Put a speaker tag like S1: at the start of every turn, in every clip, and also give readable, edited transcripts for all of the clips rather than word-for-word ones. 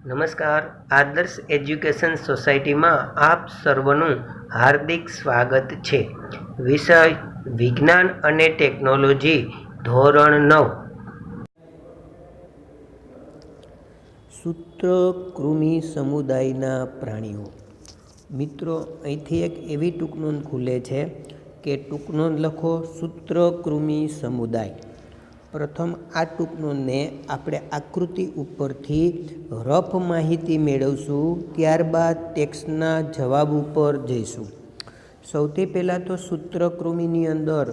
S1: નમસ્કાર. આદર્શ એજ્યુકેશન સોસાયટીમાં આપ સર્વનું હાર્દિક સ્વાગત છે. વિષય વિજ્ઞાન અને ટેકનોલોજી, ધોરણ 9. સૂત્રકૃમિ સમુદાયના પ્રાણીઓ. મિત્રો, અહીંથી એક એવી ટૂંકનોંધ ખુલે છે કે ટૂંકનોંધ લખો સૂત્રકૃમિ સમુદાય. પ્રથમ આ ટૂંકનોંધને આપણે આકૃતિ ઉપરથી રફ માહિતી મેળવશું, ત્યારબાદ ટેક્સ્ટના જવાબ ઉપર જઈશું. સૌથી પહેલાં તો સૂત્રકૃમિની અંદર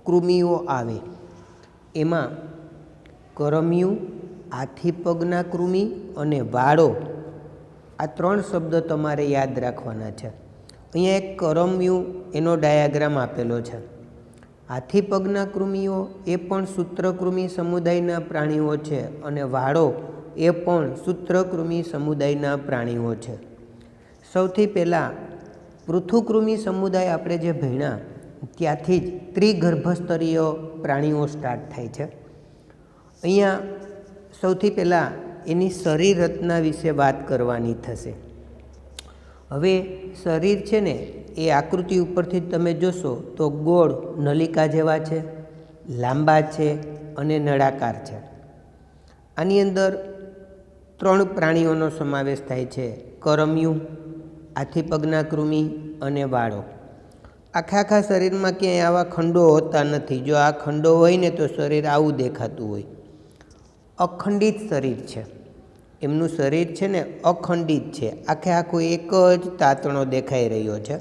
S1: કૃમિઓ આવે, એમાં કરમિયું, હાથી પગના કૃમિ અને વાળો, આ 3 શબ્દ તમારે યાદ રાખવાના છે. અહીંયા એક કરમિયું એનો ડાયાગ્રામ આપેલો છે. હાથી પગના કૃમિઓ એ પણ સૂત્રકૃમિ સમુદાયના પ્રાણીઓ છે અને વાળો એ પણ સૂત્રકૃમિ સમુદાયના પ્રાણીઓ છે. સૌથી પહેલાં પૃથુકૃમિ સમુદાય આપણે જે ભણ્યા ત્યાંથી જ ત્રિગર્ભસ્તરીય પ્રાણીઓ સ્ટાર્ટ થાય છે. અહીંયા સૌથી પહેલાં એની શરીર રચના વિશે વાત કરવાની થશે. હવે શરીર છે ને એ આકૃતિ ઉપરથી તમે જોશો તો ગોળ નલિકા જેવા છે, લાંબા છે અને નળાકાર છે. આની અંદર 3 પ્રાણીઓનો સમાવેશ થાય છે: કરમિયું, હાથી પગના કૃમિ અને વાળો. આખા શરીરમાં ક્યાંય આવા ખંડો હોતા નથી. જો આ ખંડો હોય ને તો શરીર આવું દેખાતું હોય. અખંડિત શરીર છે એમનું. શરીર છે ને અખંડિત છે, આખું એક જ તાતણો દેખાઈ રહ્યો છે.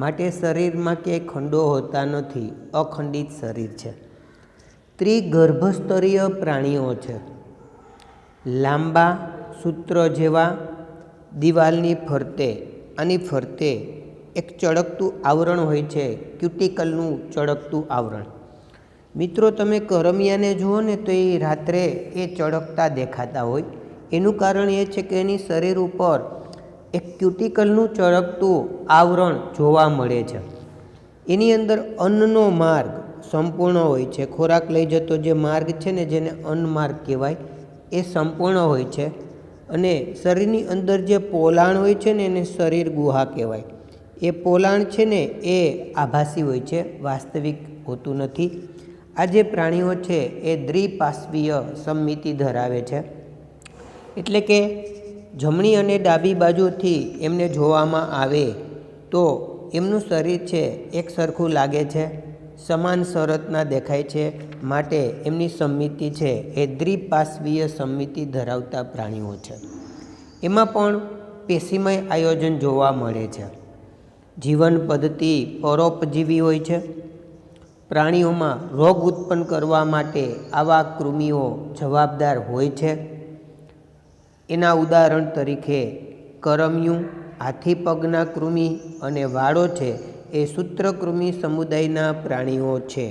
S1: માટે શરીરમાં ક્યાંય ખંડો હોતા નથી, અખંડિત શરીર છે. ત્રિગર્ભસ્તરીય પ્રાણીઓ છે. લાંબા સૂત્ર જેવા દિવાલની ફરતે, આની ફરતે એક ચળકતું આવરણ હોય છે, ક્યુટિકલનું ચળકતું આવરણ. મિત્રો, તમે કરમિયાને જુઓ ને તો એ રાત્રે એ ચળકતા દેખાતા હોય. એનું કારણ એ છે કે એની શરીર ઉપર એક ક્યુટિકલનું ચળકતું આવરણ જોવા મળે છે. એની અંદર અન્નનો માર્ગ સંપૂર્ણ હોય છે. ખોરાક લઈ જતો જે માર્ગ છે ને, જેને અન્ન માર્ગ કહેવાય, એ સંપૂર્ણ હોય છે. અને શરીરની અંદર જે પોલાણ હોય છે ને એને શરીર ગુહા કહેવાય. એ પોલાણ છે ને એ આભાસી હોય છે, વાસ્તવિક હોતું નથી. આ જે પ્રાણીઓ છે એ દ્વિપાર્શ્વીય સમમિતિ ધરાવે છે. એટલે કે જમણી અને ડાબી બાજુથી એમને જોવામાં આવે તો એમનું શરીર છે એક સરખું લાગે છે, સમાન સંરચના દેખાય છે. માટે એમની સમમિતિ છે એ દ્વિપાર્શ્વીય સમમિતિ ધરાવતા પ્રાણીઓ છે. એમાં પણ પેશીમય આયોજન જોવા મળે છે. જીવન પદ્ધતિ પરોપજીવી હોય છે. પ્રાણીઓમાં રોગ ઉત્પન્ન કરવા માટે આવા કૃમિઓ જવાબદાર હોય છે. એના ઉદાહરણ તરીકે કરમિયું, હાથી પગના કૃમિ અને વાળો છે એ સૂત્રકૃમિ સમુદાયના પ્રાણીઓ છે.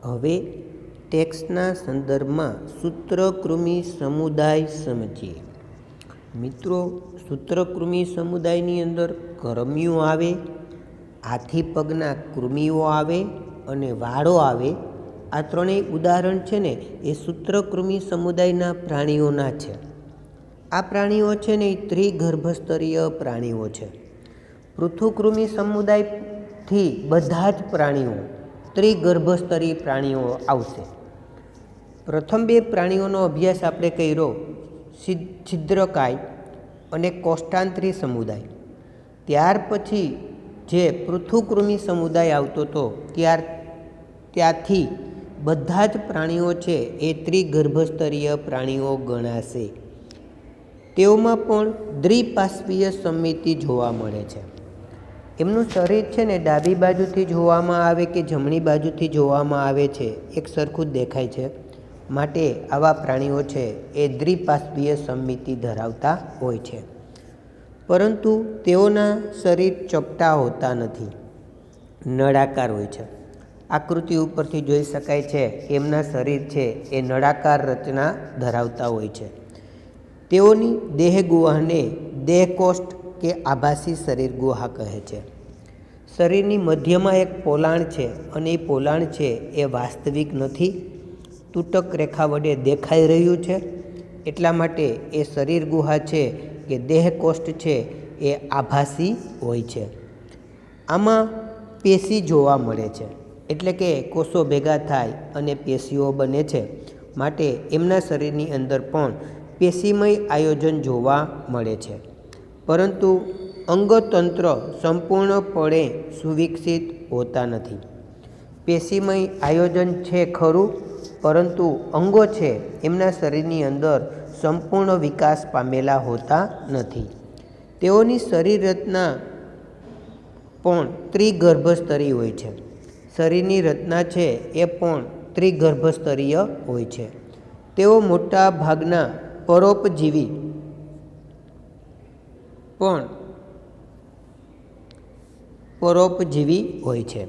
S1: હવે ટેક્સ્ટના સંદર્ભમાં સૂત્રકૃમિ સમુદાય સમજીએ. મિત્રો, સૂત્રકૃમિ સમુદાયની અંદર કરમિયું આવે, હાથી પગના કૃમિઓ આવે અને વાળો આવે. આ 3 ઉદાહરણ છે ને એ સૂત્રકૃમિ સમુદાયના પ્રાણીઓના છે. આ પ્રાણીઓ છે ને એ ત્રિગર્ભસ્તરીય પ્રાણીઓ છે. પૃથુકૃમિ સમુદાયથી બધા જ પ્રાણીઓ ત્રિગર્ભસ્તરીય પ્રાણીઓ આવશે. પ્રથમ 2 પ્રાણીઓનો અભ્યાસ આપણે કર્યો, છિદ્રકાય અને કોષ્ટાંત્રી સમુદાય. ત્યાર પછી જે પૃથુકૃમિ સમુદાય આવતો હતો ત્યાંથી બધા જ પ્રાણીઓ છે એ ત્રિગર્ભસ્તરીય પ્રાણીઓ ગણાશે. તેઓમાં પણ દ્વિપાર્શ્વીય સમમિતિ જોવા મળે છે. એમનું શરીર છે ને ડાબી બાજુથી જોવામાં આવે કે જમણી બાજુથી જોવામાં આવે છે, એક સરખું જ દેખાય છે. માટે આવા પ્રાણીઓ છે એ દ્વિપાર્શ્વીય સમમિતિ ધરાવતા હોય છે. પરંતુ તેઓના શરીર ચપટા હોતા નથી, નળાકાર હોય છે. આકૃતિ ઉપરથી જોઈ શકાય છે કે એમના શરીર છે એ નળાકાર રચના ધરાવતા હોય છે. તેઓની દેહ ગુહાને દેહકોષ્ઠ કે આભાસી શરીર ગુહા કહે છે. શરીરની મધ્યમાં એક પોલાણ છે અને એ પોલાણ છે એ વાસ્તવિક નથી. તૂટક રેખા વડે દેખાઈ રહ્યું છે, એટલા માટે એ શરીર ગુહા છે કે દેહકોષ્ઠ છે એ આભાસી હોય છે. આમાં પેશી જોવા મળે છે, એટલે કે કોષો ભેગા થાય અને પેશીઓ બને છે, માટે એમના શરીરની અંદર પણ પેશીમય આયોજન જોવા મળે છે. પરંતુ અંગતંત્ર સંપૂર્ણપણે સુવિકસિત હોતા નથી. પેશીમય આયોજન છે ખરું, પરંતુ અંગો છે એમના શરીરની અંદર સંપૂર્ણ વિકાસ પામેલા હોતા નથી. તેઓની શરીર રચના પણ ત્રિગર્ભસ્તરીય હોય છે. શરીરની રચના છે એ પણ ત્રિગર્ભસ્તરીય હોય છે. તેઓ મોટા ભાગના પરોપજીવી હોય છે.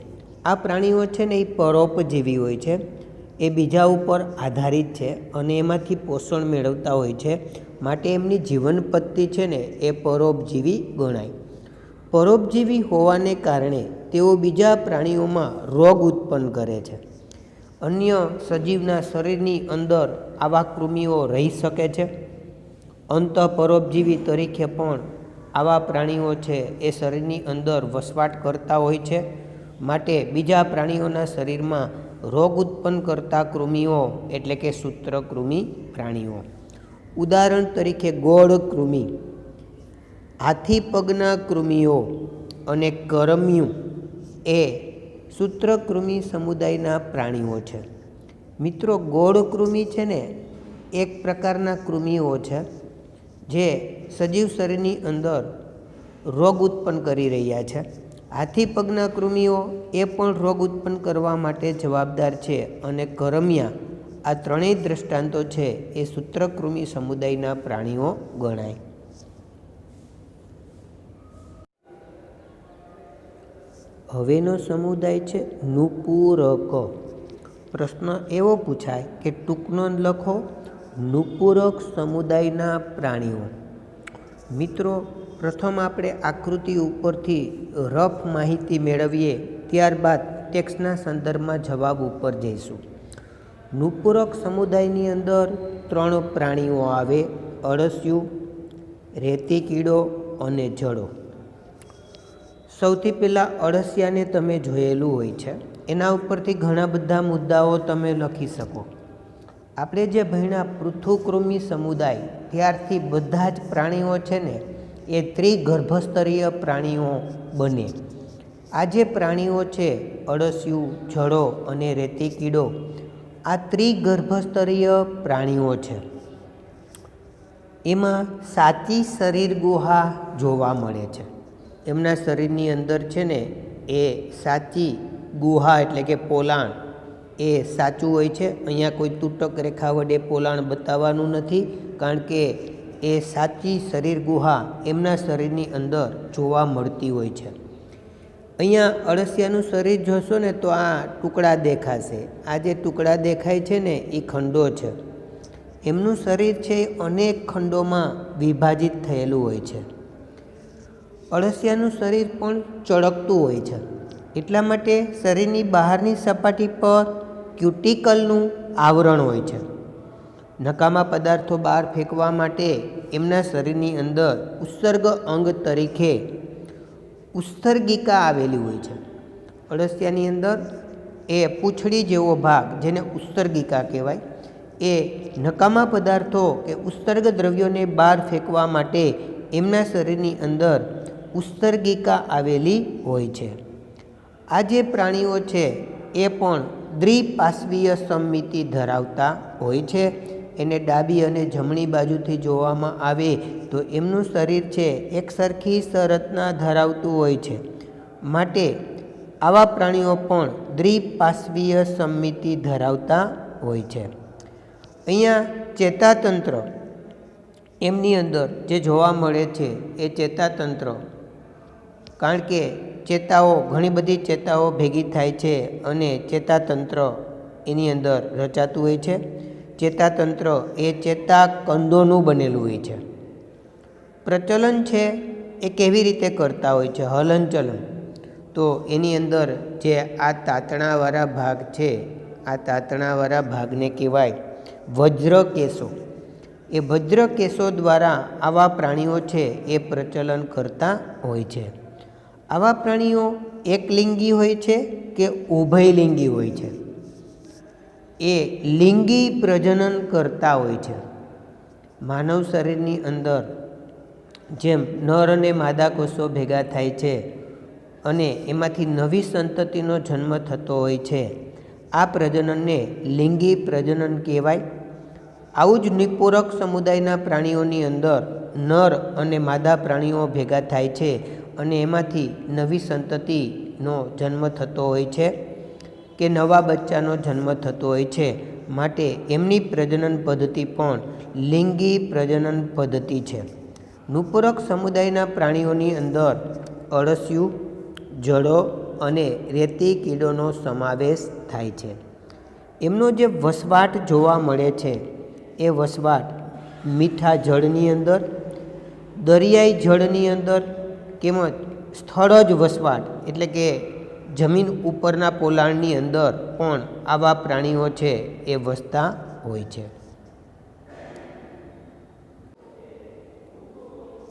S1: આ પ્રાણીઓ છે ને એ પરોપજીવી હોય છે. એ બીજા ઉપર આધારિત છે અને એમાંથી પોષણ મેળવતા હોય છે, માટે એમની જીવન પદ્ધતિ છે ને એ પરોપજીવી ગણાય. પરોપજીવી હોવાને કારણે તેઓ બીજા પ્રાણીઓમાં રોગ ઉત્પન્ન કરે છે. અન્ય સજીવના શરીરની અંદર આવા કૃમિઓ રહી શકે છે. અંતઃપરોપજીવી તરીકે પણ આવા પ્રાણીઓ છે એ શરીરની અંદર વસવાટ કરતા હોય છે, માટે બીજા પ્રાણીઓના શરીરમાં રોગ ઉત્પન્ન કરતા કૃમિઓ એટલે કે સૂત્રકૃમિ પ્રાણીઓ. ઉદાહરણ તરીકે ગોળ કૃમિ, હાથી પગના કૃમિઓ અને કરમિયું એ સૂત્રકૃમિ સમુદાયના પ્રાણીઓ છે. મિત્રો, ગોળ કૃમિ છે ને એક પ્રકારના કૃમિઓ છે જે સજીવ શરીરની અંદર રોગ ઉત્પન્ન કરી રહ્યા છે. હાથી પગના કૃમિઓ એ પણ રોગ ઉત્પન્ન કરવા માટે જવાબદાર છે, અને કરમિયા, આ ત્રણેય દ્રષ્ટાંતો છે એ સૂત્રકૃમિ સમુદાયના પ્રાણીઓ ગણાય. હવેનો સમુદાય છે નુપુરક. પ્રશ્ન એવો પૂછાય કે ટૂંકનોંધ લખો, નુપુરક સમુદાયના પ્રાણીઓ. મિત્રો, પ્રથમ આપણે આકૃતિ ઉપરથી રફ માહિતી મેળવીએ, ત્યારબાદ ટેક્સ્ટના સંદર્ભમાં જવાબ ઉપર જઈશું. નુપુરક સમુદાયની અંદર 3 પ્રાણીઓ આવે: અળસિયું, રેતી કીડો અને જડો. સૌથી પહેલાં અળસિયાને તમે જોયેલું હોય છે, એના ઉપરથી ઘણા બધા મુદ્દાઓ તમે લખી શકો. આપણે જે ભણ્યા પૃથુકૃમિ સમુદાય, ત્યારથી બધા જ પ્રાણીઓ છે ને એ ત્રિગર્ભસ્તરીય પ્રાણીઓ બને. આ જે પ્રાણીઓ છે, અળસિયું, જડો અને રેતી કીડો, આ ત્રિગર્ભસ્તરીય પ્રાણીઓ છે. એમાં સાચી શરીર ગુહા જોવા મળે છે. એમના શરીરની અંદર છે ને એ સાચી ગુહા એટલે કે પોલાણ એ સાચું હોય છે. અહીંયા કોઈ તૂટક રેખા વડે પોલાણ બતાવવાનું નથી, કારણ કે એ સાચી શરીર ગુહા એમના શરીરની અંદર જોવા મળતી હોય છે. અહીંયા અળસિયાનું શરીર જોશો ને તો આ ટુકડા દેખાશે. આ જે ટુકડા દેખાય છે ને એ ખંડો છે. એમનું શરીર છે અનેક ખંડોમાં વિભાજિત થયેલું હોય છે. અળસિયાનું શરીર પણ ચળકતું હોય છે, એટલા માટે શરીરની બહારની સપાટી પર ક્યુટિકલનું આવરણ હોય છે. નકામા પદાર્થો બહાર ફેંકવા માટે એમના શરીરની અંદર ઉત્સર્ગ અંગ તરીકે ઉત્સર્ગિકા આવેલી હોય છે. અળસિયાની અંદર એ પૂંછડી જેવો ભાગ, જેને ઉત્સર્ગિકા કહેવાય, એ નકામા પદાર્થો કે ઉત્સર્ગ દ્રવ્યોને બહાર ફેંકવા માટે એમના શરીરની અંદર ઉત્સર્ગિકા આવેલી હોય છે. આ જે પ્રાણીઓ છે એ પણ દ્વિપાર્શ્વીય સમમિતિ ધરાવતા હોય છે. એને ડાબી અને જમણી બાજુથી જોવામાં આવે તો એમનું શરીર છે એક સરખી સંરચના ધરાવતું હોય છે. માટે આવા પ્રાણીઓ પણ દ્વિપાર્શ્વીય સમમિતિ ધરાવતા હોય છે. અહીંયા ચેતાતંત્ર એમની અંદર જે જોવા મળે છે એ ચેતાતંત્ર, કારણ કે ચેતાઓ, ઘણી બધી ચેતાઓ ભેગી થાય છે અને ચેતાતંત્ર એની અંદર રચાતું હોય છે. ચેતાતંત્ર એ ચેતાકંદોનું બનેલું હોય છે. પ્રચલન છે એ કેવી રીતે કરતા હોય છે? હલનચલન. તો એની અંદર જે આ તાતણાવાળા ભાગ છે, આ તાતણાવાળા ભાગને કહેવાય વજ્રકેશો. એ વજ્રકેશો દ્વારા આવા પ્રાણીઓ છે એ પ્રચલન કરતા હોય છે. આવા પ્રાણીઓ એકલિંગી હોય છે કે ઉભયલિંગી હોય છે. એ લિંગી પ્રજનન કરતા હોય છે. માનવ શરીરની અંદર જેમ નર અને માદા કોષો ભેગા થાય છે અને એમાંથી નવી સંતતિનો જન્મ થતો હોય છે, આ પ્રજનનને લિંગી પ્રજનન કહેવાય. આવું જ નિપૂરક સમુદાયના પ્રાણીઓની અંદર નર અને માદા પ્રાણીઓ ભેગા થાય છે અને એમાંથી નવી સંતતિનો જન્મ થતો હોય છે કે નવા બચ્ચાનો જન્મ થતો હોય છે. માટે એમની પ્રજનન પદ્ધતિ પણ લિંગી પ્રજનન પદ્ધતિ છે. નિપૂરક સમુદાયના પ્રાણીઓની અંદર અળસિયું, જળો અને રેતી કીડોનો સમાવેશ થાય છે. એમનો જે વસવાટ જોવા મળે છે એ વસવાટ મીઠા જળની અંદર, દરિયાઈ જળની અંદર તેમજ સ્થળજ વસવાટ એટલે કે જમીન ઉપરના પોલાણની અંદર પણ આવા પ્રાણીઓ છે એ વસતા હોય છે.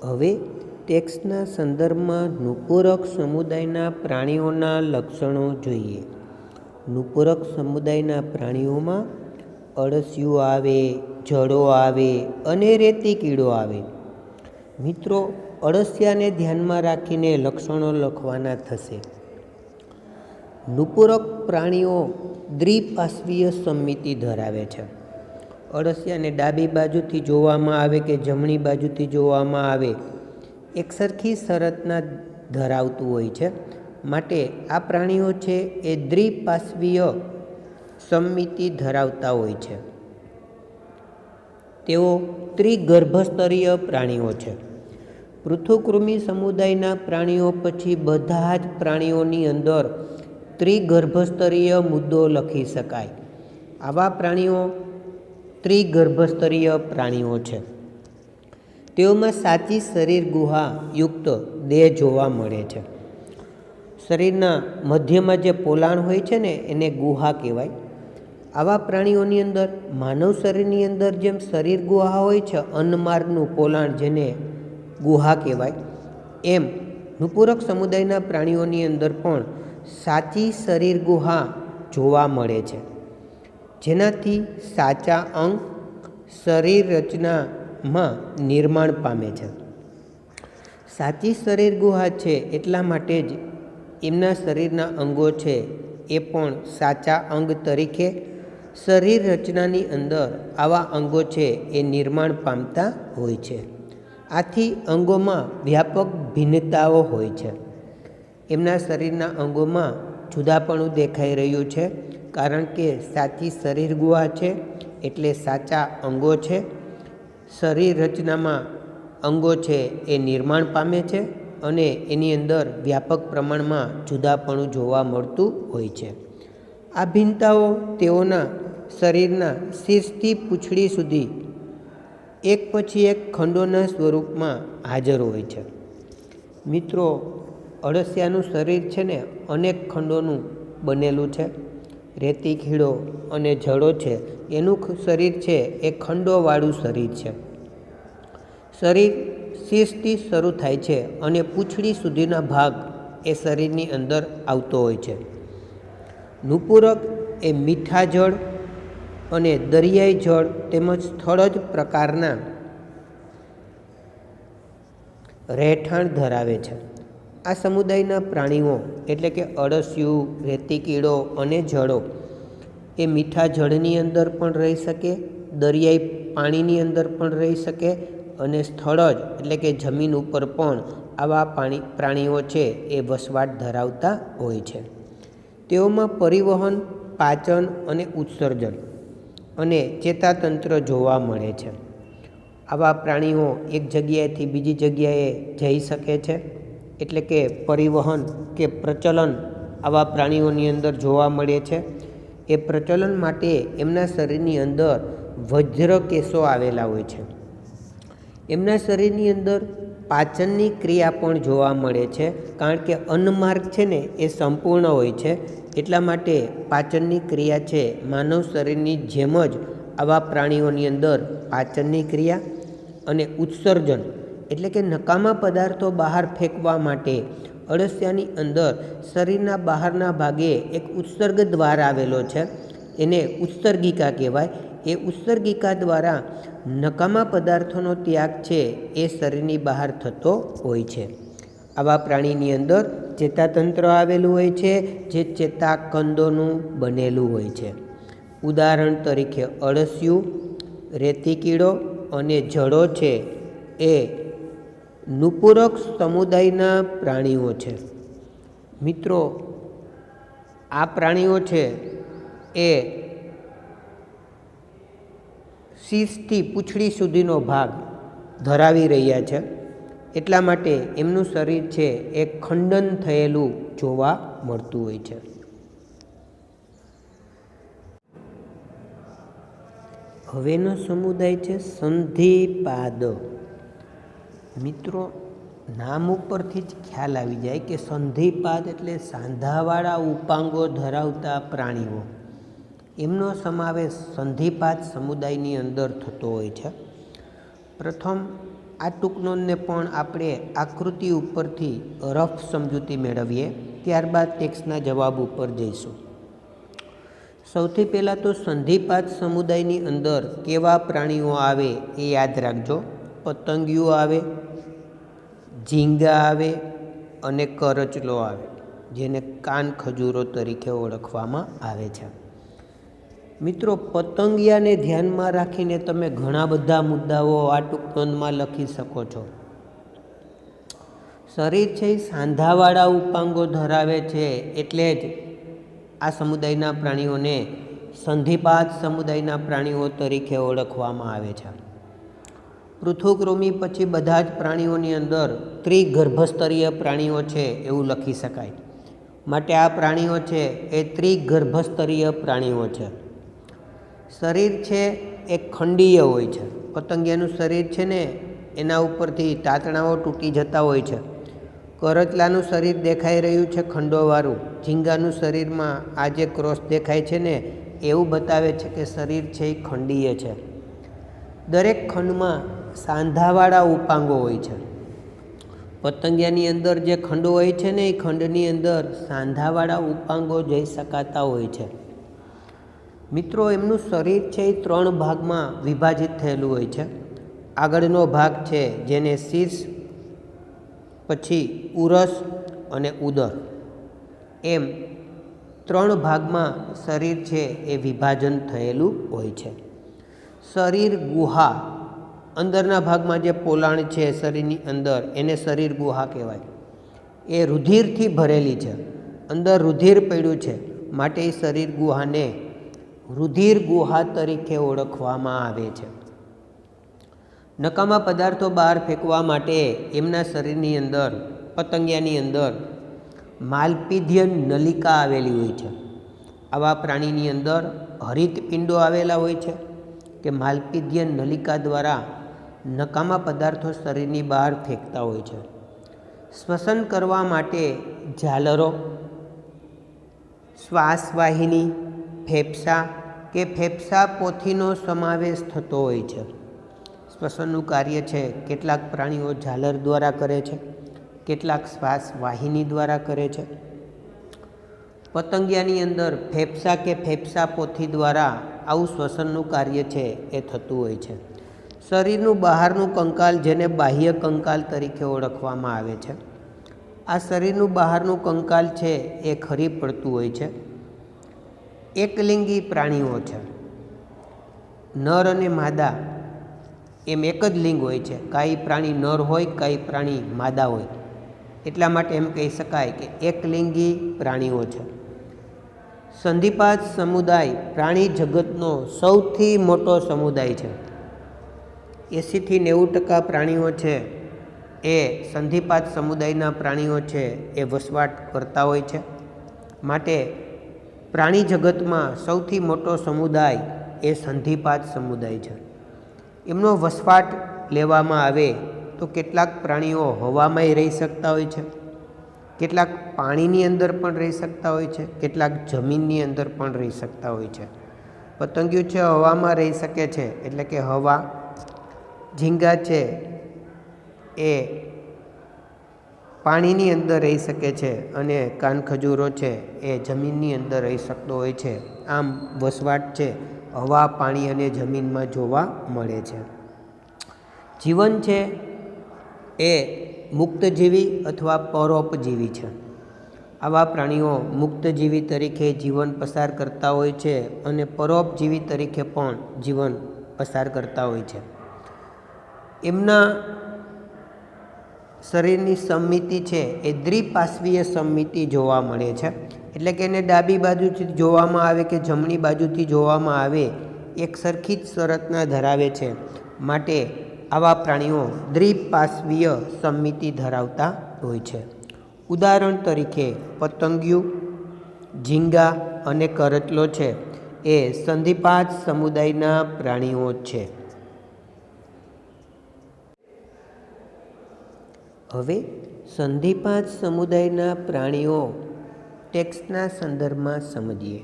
S1: હવે ટેક્સ્ટના સંદર્ભમાં નિપૂરક સમુદાયના પ્રાણીઓના લક્ષણો જોઈએ. નિપૂરક સમુદાયના પ્રાણીઓમાં અળસિયું આવે, જળો આવે અને રેતી કીડો આવે. મિત્રો, અળસિયાને ધ્યાનમાં રાખીને લક્ષણો લખવાના થશે. નિપૂરક પ્રાણીઓ દ્વિપાર્શ્વીય સમમિતિ ધરાવે છે. અળસિયાને ડાબી બાજુથી જોવામાં આવે કે જમણી બાજુથી જોવામાં આવે એકસરખી શરતના ધરાવતું હોય છે. માટે આ પ્રાણીઓ છે એ દ્વિપાર્શ્વીય સમમિતિ ધરાવતા હોય છે. તેઓ ત્રિગર્ભસ્તરીય પ્રાણીઓ છે. પૃથુકૃમિ સમુદાયના પ્રાણીઓ પછી બધા જ પ્રાણીઓની અંદર ત્રિગર્ભસ્તરીય મુદ્દો લખી શકાય. આવા પ્રાણીઓ ત્રિગર્ભસ્તરીય પ્રાણીઓ છે. તેઓમાં સાચી શરીર ગુહા યુક્ત દેહ જોવા મળે છે. શરીરના મધ્યમાં જે પોલાણ હોય છે ને એને ગુહા કહેવાય. આવા પ્રાણીઓની અંદર માનવ શરીરની અંદર જેમ શરીર ગુહા હોય છે, અન્નમાર્ગનું પોલાણ જેને ગુહા કહેવાય, એમ નિપૂરક સમુદાયના પ્રાણીઓની અંદર પણ સાચી શરીર ગુહા જોવા મળે છે, જેનાથી સાચા અંગ શરીર રચનામાં નિર્માણ પામે છે. સાચી શરીર ગુહા છે એટલા માટે જ એમના શરીરના અંગો છે એ પણ સાચા અંગ તરીકે શરીર રચનાની અંદર આવા અંગો છે એ નિર્માણ પામતા હોય છે. આથી અંગોમાં વ્યાપક ભિન્નતાઓ હોય છે. એમના શરીરના અંગોમાં જુદાપણું દેખાઈ રહ્યું છે, કારણ કે સાચી શરીર ગુહા છે એટલે સાચા અંગો છે. શરીર રચનામાં અંગો છે એ નિર્માણ પામે છે અને એની અંદર વ્યાપક પ્રમાણમાં જુદાપણું જોવા મળતું હોય છે. આ ભિન્નતાઓ તેઓના શરીરના શીર્ષથી પૂંછડી સુધી એક પછી એક ખંડોના સ્વરૂપમાં હાજર હોય છે. મિત્રો, અળસિયાનું શરીર છે ને અનેક ખંડોનું બનેલું છે. રેતી કીડો અને જળો છે એનું શરીર છે એ ખંડોવાળું શરીર છે. શરીર શીર્ષથી શરૂ થાય છે અને પૂંછડી સુધીના ભાગ એ શરીરની અંદર આવતો હોય છે. નિપૂરક એ મીઠા જળ અને દરિયાઈ જળ તેમજ સ્થળજ પ્રકારના રહેઠાણ ધરાવે છે. આ સમુદાયના પ્રાણીઓ એટલે કે અળસિયું, રેતી કીડો અને જળો એ મીઠા જળની અંદર પણ રહી શકે, દરિયાઈ પાણીની અંદર પણ રહી શકે અને સ્થળજ એટલે કે જમીન ઉપર પણ આવા પ્રાણીઓ છે એ વસવાટ ધરાવતા હોય છે. તેઓમાં પરિવહન, પાચન અને ઉત્સર્જન અને ચેતાતંત્ર જોવા મળે છે. આવા પ્રાણીઓ એક જગ્યાએથી બીજી જગ્યાએ જઈ શકે છે, એટલે કે પરિવહન કે પ્રચલન આવા પ્રાણીઓની અંદર જોવા મળે છે. એ પ્રચલન માટે એમના શરીરની અંદર વજ્રકેશો આવેલા હોય છે. એમના શરીરની અંદર પાચનની ક્રિયા પણ જોવા મળે છે, કારણ કે અન્નમાર્ગ છે ને એ સંપૂર્ણ હોય છે, એટલા માટે પાચનની ક્રિયા છે માનવ શરીરની જેમ જ આવા પ્રાણીઓની અંદર પાચનની ક્રિયા અને ઉત્સર્જન એટલે કે નકામા પદાર્થો બહાર ફેંકવા માટે અળસિયાની અંદર શરીરના બહારના ભાગે એક ઉત્સર્ગ દ્વાર આવેલો છે, એને ઉત્સર્ગિકા કહેવાય. એ ઉત્સર્ગિકા દ્વારા નકામા પદાર્થોનો ત્યાગ છે એ શરીરની બહાર થતો હોય છે. આવા પ્રાણીની અંદર ચેતાતંત્ર આવેલું હોય છે, જે ચેતાકંદોનું બનેલું હોય છે. ઉદાહરણ તરીકે અળસિયું, રેતી કીડો અને જડો છે એ નુપુરક સમુદાયના પ્રાણીઓ છે. મિત્રો, આ પ્રાણીઓ છે એ શીર્ષથી પૂંછડી સુધીનો ભાગ ધરાવી રહ્યા છે, એટલા માટે એમનું શરીર છે એ ખંડન થયેલું જોવા મળતું હોય છે. હવેનો સમુદાય છે સંધિપાદ. મિત્રો, નામ ઉપરથી જ ખ્યાલ આવી જાય કે સંધિપાદ એટલે સાંધાવાળા ઉપાંગો ધરાવતા પ્રાણીઓ. એમનો સમાવેશ સંધિપાદ સમુદાયની અંદર થતો હોય છે. પ્રથમ આ ટૂંકનોંધને પણ આપણે આકૃતિ ઉપરથી રફ સમજૂતી મેળવીએ, ત્યારબાદ ટેક્સ્ટના જવાબ ઉપર જઈશું. સૌથી પહેલાં તો સંધિપાદ સમુદાયની અંદર કેવા પ્રાણીઓ આવે એ યાદ રાખજો. પતંગિયું આવે, ઝીંગા આવે અને કરચલો આવે, જેને કાન ખજૂરો તરીકે ઓળખવામાં આવે છે. મિત્રો, પતંગિયાને ધ્યાનમાં રાખીને તમે ઘણા બધા મુદ્દાઓ આ ટૂંકનોંધમાં લખી શકો છો. શરીર છે એ સાંધાવાળા ઉપાંગો ધરાવે છે, એટલે જ આ સમુદાયના પ્રાણીઓને સંધિપાદ સમુદાયના પ્રાણીઓ તરીકે ઓળખવામાં આવે છે. પૃથુકૃમિ પછી બધા જ પ્રાણીઓની અંદર ત્રિગર્ભસ્તરીય પ્રાણીઓ છે એવું લખી શકાય. માટે આ પ્રાણીઓ છે એ ત્રિગર્ભસ્તરીય પ્રાણીઓ છે. શરીર છે એ ખંડીય હોય છે. પતંગિયાનું શરીર છે ને એના ઉપરથી તાતણાઓ તૂટી જતા હોય છે. કરચલાનું શરીર દેખાઈ રહ્યું છે ખંડોવાળું. ઝીંગાનું શરીરમાં આ જે ક્રોસ દેખાય છે ને એવું બતાવે છે કે શરીર છે એ ખંડીય છે. દરેક ખંડમાં સાંધાવાળા ઉપાંગો હોય છે. પતંગિયાની અંદર જે ખંડો હોય છે ને એ ખંડની અંદર સાંધાવાળા ઉપાંગો જોઈ શકાતા હોય છે. મિત્રો, એમનું શરીર છે એ 3 ભાગમાં વિભાજિત થયેલું હોય છે. આગળનો ભાગ છે જેને શીર્ષ, પછી ઉરસ અને ઉદર, એમ 3 ભાગમાં શરીર છે એ વિભાજન થયેલું હોય છે. શરીર ગુહા, અંદરના ભાગમાં જે પોલાણ છે શરીરની અંદર, એને શરીર ગુહા કહેવાય. એ રુધિરથી ભરેલી છે, અંદર રુધિર પડ્યું છે, માટે એ શરીર ગુહાને રુધિર ગુહા તરીકે ઓળખવામાં આવે છે. નકામા પદાર્થો બહાર ફેંકવા માટે એમના શરીરની અંદર, પતંગિયાની અંદર માલપીધ્ય નલિકા આવેલી હોય છે. આવા પ્રાણીની અંદર હરિતપિંડો આવેલા હોય છે કે માલપીધ્ય નલિકા દ્વારા નકામા પદાર્થો શરીરની બહાર ફેંકતા હોય છે. શ્વસન કરવા માટે ઝાલરો, શ્વાસવાહિની, ફેફસા કે ફેફસા પોથીનો સમાવેશ થતો હોય છે. શ્વસનનું કાર્ય છે કેટલાક પ્રાણીઓ ઝાલર દ્વારા કરે છે, કેટલાક શ્વાસવાહિની દ્વારા કરે છે. પતંગિયાની અંદર ફેફસા કે ફેફસા પોથી દ્વારા આવું શ્વસનનું કાર્ય છે એ થતું હોય છે. શરીરનું બહારનું કંકાલ, જેને બાહ્ય કંકાલ તરીકે ઓળખવામાં આવે છે, આ શરીરનું બહારનું કંકાલ છે એ ખરી પડતું હોય છે. એકલિંગી પ્રાણીઓ છે. નર અને માદા એમ એક જ લિંગ હોય છે. કાંઈ પ્રાણી નર હોય, કાંઈ પ્રાણી માદા હોય. એટલા માટે એમ કહી શકાય કે એકલિંગી પ્રાણીઓ છે. સંધિપાદ સમુદાય પ્રાણી જગતનો સૌથી મોટો સમુદાય છે. 80થી 90% પ્રાણીઓ છે એ સંધિપાદ સમુદાયના પ્રાણીઓ છે એ વસવાટ કરતા હોય છે. માટે પ્રાણી જગતમાં સૌથી મોટો સમુદાય એ સંધિપાદ સમુદાય છે. એમનો વસવાટ લેવામાં આવે તો કેટલાક પ્રાણીઓ હવામાં રહી શકતા હોય છે, કેટલાક પાણીની અંદર પણ રહી શકતા હોય છે, કેટલાક જમીનની અંદર પણ રહી શકતા હોય છે. પતંગિયું છે હવામાં રહી શકે છે, એટલે કે હવા. ઝીંગા છે એ પાણીની અંદર રહી શકે છે અને કાનખજૂરો છે એ જમીનની અંદર રહી શકતો હોય છે. આમ વસવાટ છે હવા, પાણી અને જમીનમાં જોવા મળે છે. જીવન છે એ મુક્તજીવી અથવા પરોપજીવી છે. આવા પ્રાણીઓ મુક્તજીવી તરીકે જીવન પસાર કરતા હોય છે અને પરોપજીવી તરીકે પણ જીવન પસાર કરતા હોય છે. એમના શરીરની સમમિતિ છે એ દ્વિપાર્શ્વીય સમમિતિ જોવા મળે છે. એટલે કે એને ડાબી બાજુથી જોવામાં આવે કે જમણી બાજુથી જોવામાં આવે એક સરખી જ સંરચના ધરાવે છે. માટે આવા પ્રાણીઓ દ્વિપાર્શ્વીય સમમિતિ ધરાવતા હોય છે. ઉદાહરણ તરીકે પતંગિયું, ઝીંગા અને કરચલો છે એ સંધિપાત સમુદાયના પ્રાણીઓ છે. હવે સંધિપાત સમુદાયના પ્રાણીઓ ટેક્સ્ટના સંદર્ભમાં સમજીએ.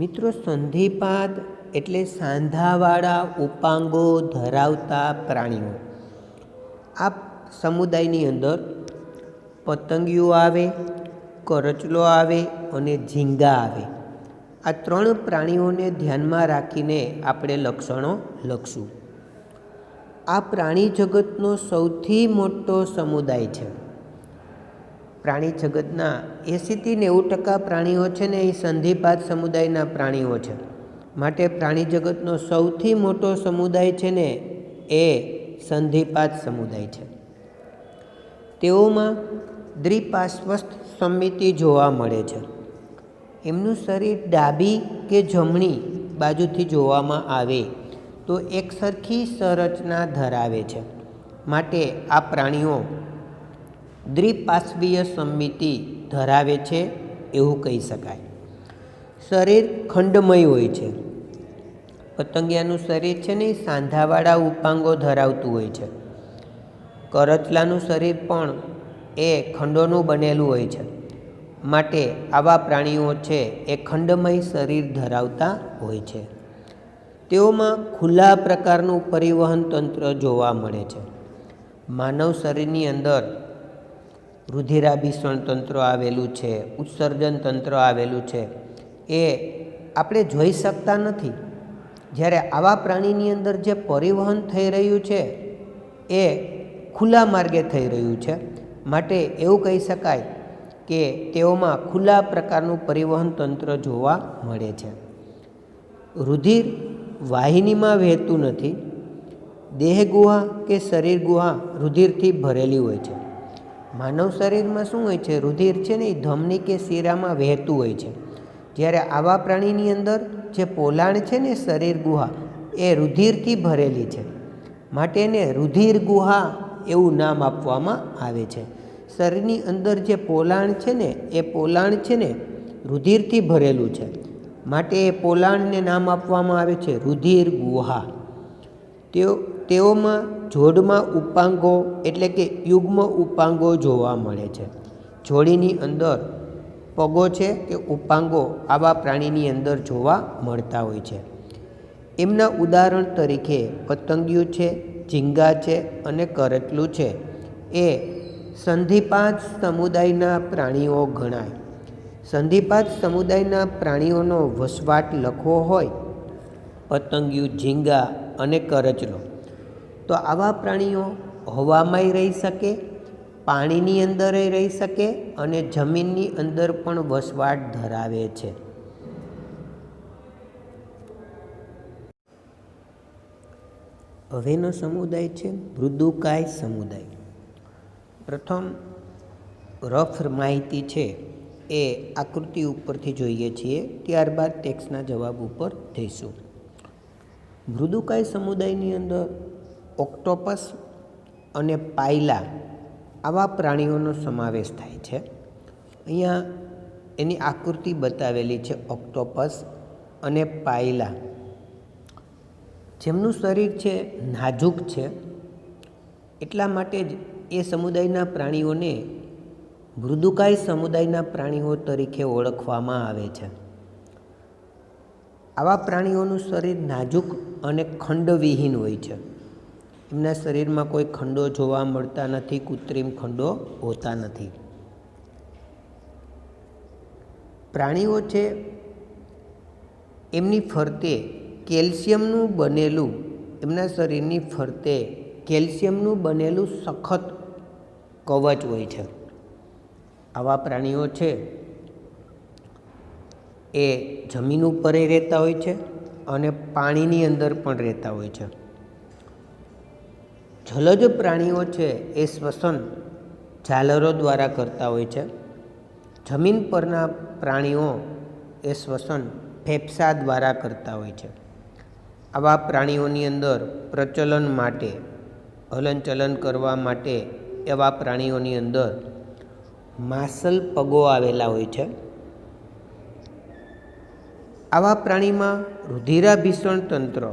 S1: મિત્રો, સંધિપાત એટલે સાંધાવાળા ઉપાંગો ધરાવતા પ્રાણીઓ. આ સમુદાયની અંદર પતંગિયું આવે, કરચલો આવે અને ઝીંગા આવે. આ 3 પ્રાણીઓને ધ્યાનમાં રાખીને આપણે લક્ષણો લખશું. આ પ્રાણી જગતનો સૌથી મોટો સમુદાય છે. પ્રાણી જગતના 80-90% પ્રાણીઓ છે ને એ સંધિપાત સમુદાયના પ્રાણીઓ છે. માટે પ્રાણી જગતનો સૌથી મોટો સમુદાય છે ને એ સંધિપાત સમુદાય છે. તેઓમાં દ્વિપાર્શ્વસ્થ સમમિતિ જોવા મળે છે. એમનું શરીર ડાબી કે જમણી બાજુથી જોવામાં આવે તો એક સરખી સંરચના ધરાવે છે. માટે આ પ્રાણીઓ દ્વિપાર્શ્વીય સમમિતિ ધરાવે છે એવું કહી શકાય. શરીર ખંડમય હોય છે. પતંગિયાનું શરીર છે ને એ સાંધાવાળા ઉપાંગો ધરાવતું હોય છે. કરચલાનું શરીર પણ એ ખંડોનું બનેલું હોય છે. માટે આવા પ્રાણીઓ છે એ ખંડમય શરીર ધરાવતા હોય છે. તેઓમાં ખુલ્લા પ્રકારનું પરિવહન તંત્ર જોવા મળે છે. માનવ શરીરની અંદર રુધિરાભિસરણ તંત્ર આવેલું છે, ઉત્સર્જન તંત્ર આવેલું છે. એ આપણે જોઈ શકતા નથી. જ્યારે આવા પ્રાણીની અંદર જે પરિવહન થઈ રહ્યું છે એ ખુલ્લા માર્ગે થઈ રહ્યું છે. માટે એવું કહી શકાય કે તેઓમાં ખુલ્લા પ્રકારનું પરિવહન તંત્ર જોવા મળે છે. રુધિર વાહિનીમાં વહેતું નથી. દેહ ગુહા કે શરીર ગુહા રુધિરથી ભરેલી હોય છે. માનવ શરીરમાં શું હોય છે? રુધિર છે ને એ ધમની કે શિરામાં વહેતું હોય છે. જ્યારે આવા પ્રાણીની અંદર જે પોલાણ છે ને શરીર ગુહા એ રુધિરથી ભરેલી છે. માટે એને રુધિર ગુહા એવું નામ આપવામાં આવે છે. શરીરની અંદર જે પોલાણ છે ને એ પોલાણ છે ને રુધિરથી ભરેલું છે. માટે એ પોલાણને નામ આપવામાં આવે છે રુધિર ગુહા. તેઓમાં જોડમાં ઉપાંગો એટલે કે યુગ્મ ઉપાંગો જોવા મળે છે. જોડીની અંદર પગો છે કે ઉપાંગો આવા પ્રાણીની અંદર જોવા મળતા હોય છે. એમના ઉદાહરણ તરીકે પતંગિયું છે, ઝીંગા છે અને કરચલું છે એ સંધિપાત સમુદાયના પ્રાણીઓ ગણાય. સંધિપાત સમુદાયના પ્રાણીઓનો વસવાટ લખવો હોય પતંગિયું, ઝીંગા અને કરચલો, તો આવા પ્રાણીઓ હવામાં રહી શકે, પાણીની અંદર રહી શકે અને જમીનની અંદર પણ વસવાટ ધરાવે છે. હવેનો સમુદાય છે મૃદુકાય સમુદાય. પ્રથમ રફ માહિતી છે એ આકૃતિ ઉપરથી જોઈએ છીએ, ત્યારબાદ ટેક્સ્ટના જવાબ ઉપર જઈશું. મૃદુકાય સમુદાયની અંદર ઓક્ટોપસ અને પાયલા આવા પ્રાણીઓનો સમાવેશ થાય છે. અહીંયા એની આકૃતિ બતાવેલી છે ઓક્ટોપસ અને પાયલા, જેમનું શરીર છે નાજુક છે એટલા માટે જ એ સમુદાયના પ્રાણીઓને મૃદુકાય સમુદાયના પ્રાણીઓ તરીકે ઓળખવામાં આવે છે. આવા પ્રાણીઓનું શરીર નાજુક અને ખંડવિહીન હોય છે. એમના શરીરમાં કોઈ ખંડો જોવા મળતા નથી, કૃત્રિમ ખંડો હોતા નથી. પ્રાણીઓ છે એમની ફરતે કેલ્શિયમનું બનેલું, એમના શરીરની ફરતે કેલ્શિયમનું બનેલું સખત કવચ હોય છે. આવા પ્રાણીઓ છે એ જમીન ઉપર રહેતા હોય છે અને પાણીની અંદર પણ રહેતા હોય છે. જલજ પ્રાણીઓ છે એ શ્વસન ઝાલરો દ્વારા કરતા હોય છે. જમીન પરના પ્રાણીઓ એ શ્વસન ફેફસા દ્વારા કરતા હોય છે. આવા પ્રાણીઓની અંદર પ્રચલન માટે, હલનચલન કરવા માટે એવા પ્રાણીઓની અંદર માસલ પગો આવેલા હોય છે. આવા પ્રાણીમાં રુધિરાભિસરણ તંત્ર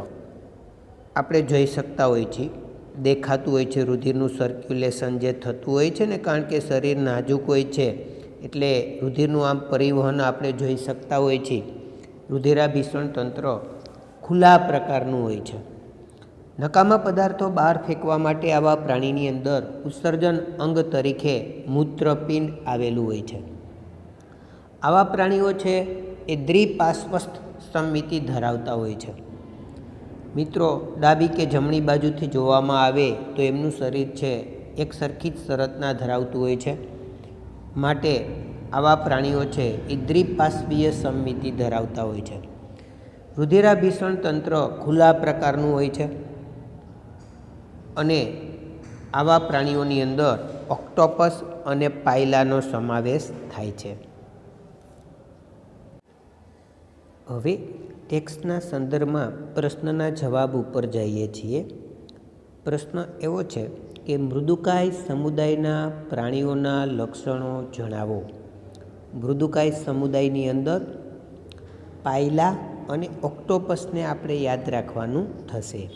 S1: આપણે જોઈ શકતા હોઈએ છીએ, દેખાતું હોય છે. રુધિરનું સર્ક્યુલેશન જે થતું હોય છે ને, કારણ કે શરીર નાજુક હોય છે એટલે રુધિરનું આમ પરિવહન આપણે જોઈ શકતા હોઈએ છીએ. રુધિરાભિસરણ તંત્ર ખુલ્લા પ્રકારનું હોય છે. નકામા પદાર્થો બહાર ફેંકવા માટે આવા પ્રાણીની અંદર ઉત્સર્જન અંગ તરીકે મૂત્રપિંડ આવેલું હોય છે. આવા પ્રાણીઓ છે એ દ્વિપાર્શ્વસ્થ સમમિતિ ધરાવતા હોય છે. મિત્રો, ડાબી કે જમણી બાજુથી જોવામાં આવે તો એમનું શરીર છે એક સરખી જ શરતના ધરાવતું હોય છે. માટે આવા પ્રાણીઓ છે એ દ્વિપાર્શ્વીય સમમિતિ ધરાવતા હોય છે. રુધિરાભિસરણ તંત્ર ખુલ્લા પ્રકારનું હોય છે અને આવા પ્રાણીઓની અંદર ઓક્ટોપસ અને પાયલાનો સમાવેશ થાય છે. હવે ટેક્સ્ટના સંદર્ભમાં પ્રશ્નના જવાબ ઉપર જઈએ છીએ. પ્રશ્ન એવો છે કે મૃદુકાય સમુદાયના પ્રાણીઓના લક્ષણો જણાવો. મૃદુકાય સમુદાયની અંદર પાયલા અને ઓક્ટોપસને આપણે યાદ રાખવાનું થશે.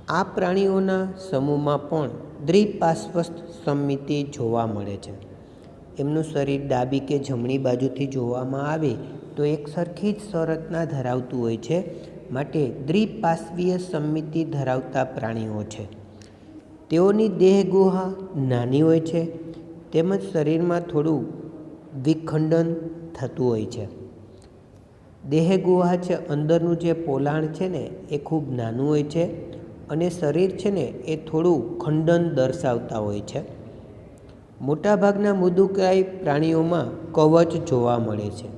S1: આ પ્રાણીઓના સમૂહમાં પણ દ્વિપાર્શ્વસ્થ સમમિતિ જોવા મળે છે. એમનું શરીર ડાબી કે જમણી બાજુથી જોવામાં આવે તો એક સરખી જ સંરચના ધરાવતું હોય છે. માટે દ્વિપાર્શ્વીય સમમિતિ ધરાવતા પ્રાણીઓ છે. તેઓની દેહ ગુહા નાની હોય છે તેમજ શરીરમાં થોડું વિખંડન થતું હોય છે. દેહ ગુહા છે, અંદરનું જે પોલાણ છે ને એ ખૂબ નાનું હોય છે અને શરીર છે ને એ થોડું ખંડન દર્શાવતા હોય છે. મોટાભાગના મૃદુકાય પ્રાણીઓમાં કવચ જોવા મળે છે.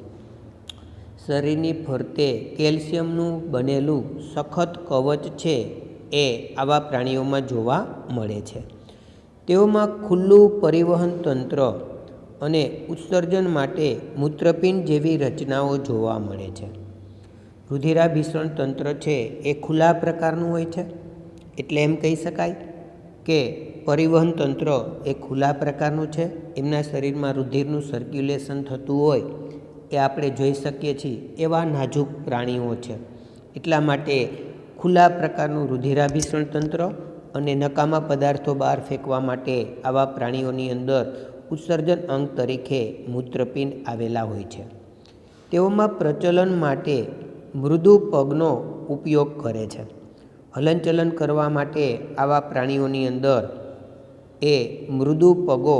S1: શરીરની ફરતે કેલ્શિયમનું બનેલું સખત કવચ છે એ આવા પ્રાણીઓમાં જોવા મળે છે. તેઓમાં ખુલ્લું પરિવહન તંત્ર અને ઉત્સર્જન માટે મૂત્રપિંડ જેવી રચનાઓ જોવા મળે છે. રુધિરાભિસરણ તંત્ર છે એ ખુલ્લા પ્રકારનું હોય છે. એટલે એમ કહી શકાય કે પરિવહન તંત્ર એ ખુલ્લા પ્રકારનું છે. એમના શરીરમાં રુધિરનું સર્ક્યુલેશન થતું હોય એ આપણે જોઈ શકીએ છીએ. એવા નાજુક પ્રાણીઓ છે. એટલા માટે ખુલ્લા પ્રકારનું રુધિરાભિસરણ તંત્ર અને નકામા પદાર્થો બહાર ફેંકવા માટે આવા પ્રાણીઓની અંદર ઉત્સર્જન અંગ તરીકે મૂત્રપિંડ આવેલા હોય છે. તેઓમાં પ્રચલન માટે મૃદુ પગનો ઉપયોગ કરે છે. હલનચલન કરવા માટે આવા પ્રાણીઓની અંદર એ મૃદુ પગો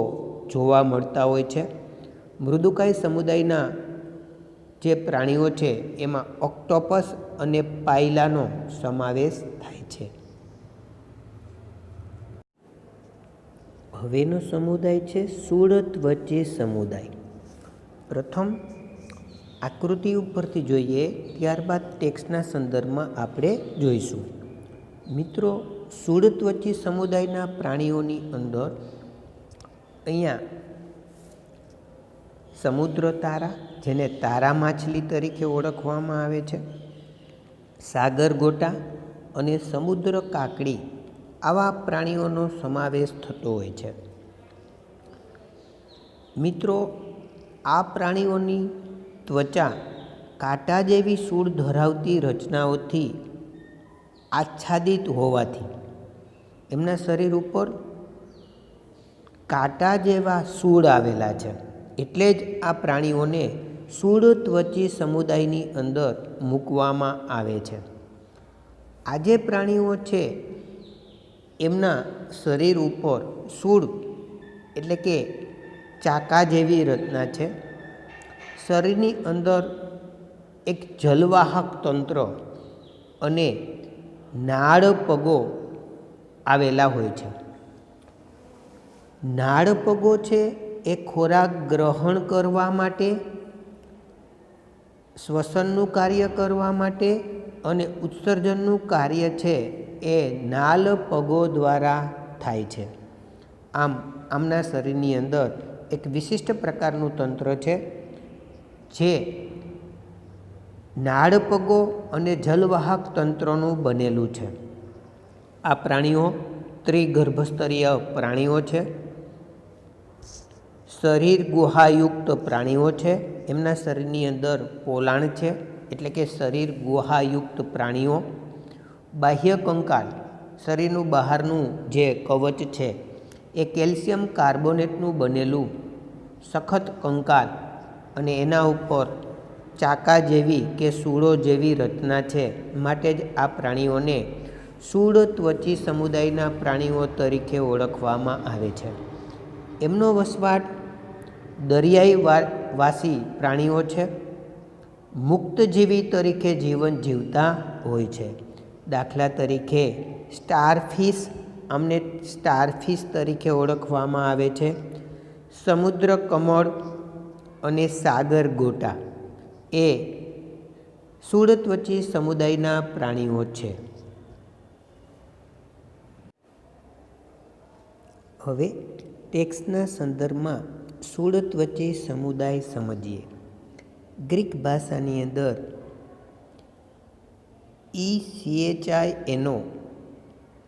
S1: જોવા મળતા હોય છે. મૃદુકાય સમુદાયના જે પ્રાણીઓ છે એમાં ઓક્ટોપસ અને પાયલાનો સમાવેશ થાય છે. હવેનો સમુદાય છે શૂળત્વચી સમુદાય. પ્રથમ આકૃતિ ઉપરથી જોઈએ, ત્યારબાદ ટેક્સ્ટના સંદર્ભમાં આપણે જોઈશું. મિત્રો, શૂળત્વચી સમુદાયના પ્રાણીઓની અંદર અહીંયા સમુદ્ર તારા, જેને તારા માછલી તરીકે ઓળખવામાં આવે છે, સાગર ગોટા અને સમુદ્ર કાકડી આવા પ્રાણીઓનો સમાવેશ થતો હોય છે. મિત્રો, આ પ્રાણીઓની ત્વચા કાંટા જેવી સૂળ ધરાવતી રચનાઓથી આચ્છાદિત હોવાથી એમના શરીર ઉપર કાંટા જેવા સૂળ આવેલા છે, એટલે જ આ પ્રાણીઓને સૂળત્વચી સમુદાયની અંદર મૂકવામાં આવે છે. આ જે પ્રાણીઓ છે એમના શરીર ઉપર સૂળ એટલે કે ચાકા જેવી રચના છે. શરીરની અંદર એક જલવાહક તંત્ર અને નાળ પગો આવેલા હોય છે. નાળ પગો છે એ ખોરાક ગ્રહણ કરવા માટે, શ્વસનનું કાર્ય કરવા માટે અને ઉત્સર્જનનું કાર્ય છે એ નાળ પગો દ્વારા થાય છે. આમના શરીરની અંદર એક વિશિષ્ટ પ્રકારનું તંત્ર છે જે નાળ પગો અને જલવાહક તંત્રનું બનેલું છે. આ પ્રાણીઓ ત્રિગર્ભસ્તરીય પ્રાણીઓ છે. શરીર ગુહાયુક્ત પ્રાણીઓ છે. એમના શરીરની અંદર પોલાણ છે, એટલે કે શરીર ગુહાયુક્ત પ્રાણીઓ. બાહ્ય કંકાલ, શરીરનું બહારનું જે કવચ છે એ કેલ્શિયમ કાર્બોનેટનું બનેલું સખત કંકાલ અને એના ઉપર ચાકા જેવી કે સૂળો જેવી રચના છે. માટે જ આ પ્રાણીઓને સૂળત્વચી સમુદાયના પ્રાણીઓ તરીકે ઓળખવામાં આવે છે. એમનો વસવાટ દરિયાઈ વાસી પ્રાણીઓ છે. મુક્તજીવી તરીકે જીવન જીવતા હોય છે. દાખલા તરીકે સ્ટારફિશ, આમને સ્ટારફિશ તરીકે ઓળખવામાં આવે છે. સમુદ્ર કમળ અને સાગર ગોટા એ સૂળત્વચી સમુદાયના પ્રાણીઓ છે. હવે ટેક્સ્ટના સંદર્ભમાં સૂળત્વચી સમુદાય સમજીએ. ગ્રીક ભાષાની અંદર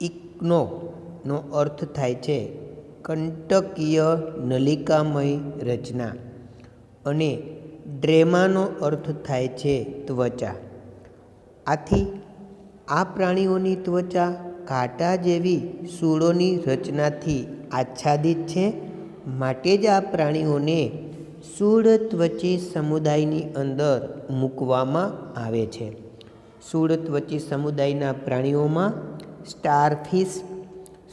S1: ઇક્નો અર્થ થાય છે કંટકીય નલિકામય રચના અને ડ્રેમાનો અર્થ થાય છે ત્વચા. આથી આ પ્રાણીઓની ત્વચા કાંટા જેવી સૂળોની રચનાથી આચ્છાદિત છે. માટે જ આ પ્રાણીઓને સૂળત્વચી સમુદાયની અંદર મૂકવામાં આવે છે. સૂળત્વચી સમુદાયના પ્રાણીઓમાં સ્ટારફિશ,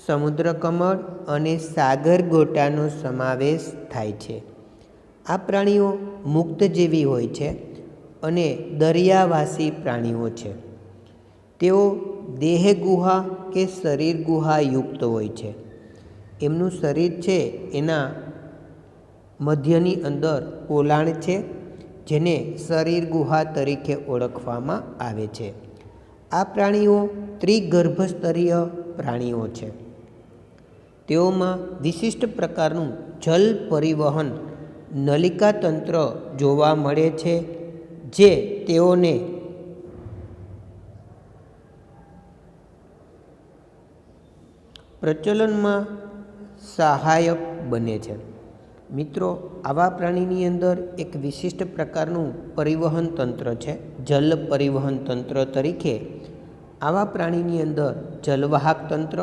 S1: સમુદ્રકમળ અને સાગરગોટાનો સમાવેશ થાય છે. આ પ્રાણીઓ મુક્તજીવી હોય છે અને દરિયાવાસી પ્રાણીઓ છે. તેઓ દેહ ગુહા કે શરીર ગુહા યુક્ત હોય છે. એમનું શરીર છે એના મધ્યની અંદર પોલાણ છે, જેને શરીર ગુહા તરીકે ઓળખવામાં આવે છે. આ પ્રાણીઓ ત્રિગર્ભસ્તરીય પ્રાણીઓ છે. તેઓમાં વિશિષ્ટ પ્રકારનું જલ પરિવહન નલિકા તંત્ર જોવા મળે છે, જે તેઓને પ્રચલનમાં સહાયક બને છે. મિત્રો, આવા પ્રાણીની અંદર એક વિશિષ્ટ પ્રકારનું પરિવહન તંત્ર છે. જલ પરિવહન તંત્ર તરીકે આવા પ્રાણીની અંદર જલવાહક તંત્ર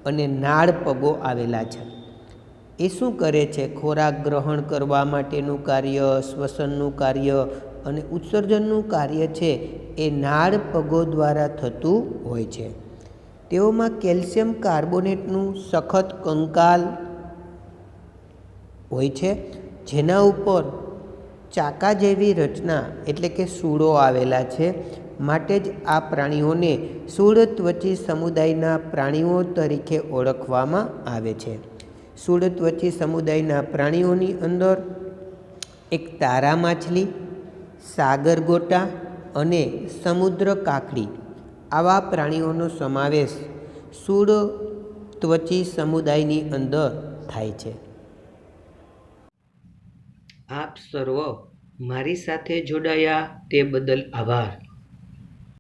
S1: અને નાળ પગો આવેલા છે. એ શું કરે છે? ખોરાક ગ્રહણ કરવા માટેનું કાર્ય, શ્વસનનું કાર્ય અને ઉત્સર્જનનું કાર્ય છે એ નાળ પગો દ્વારા થતું હોય છે. તેઓમાં કેલ્શિયમ કાર્બોનેટનું સખત કંકાલ હોય છે, જેના ઉપર ચાકા જેવી રચના એટલે કે સૂળો આવેલા છે. માટે જ આ પ્રાણીઓને સૂળત્વચી સમુદાયના પ્રાણીઓ તરીકે ઓળખવામાં આવે છે. સૂળત્વચી સમુદાયના પ્રાણીઓની અંદર એક તારા માછલી, સાગરગોટા અને સમુદ્ર કાકડી આવા પ્રાણીઓનો સમાવેશ સૂળત્વચી સમુદાયની અંદર થાય છે. આપ સર્વ મારી સાથે જોડાયા તે બદલ આભાર.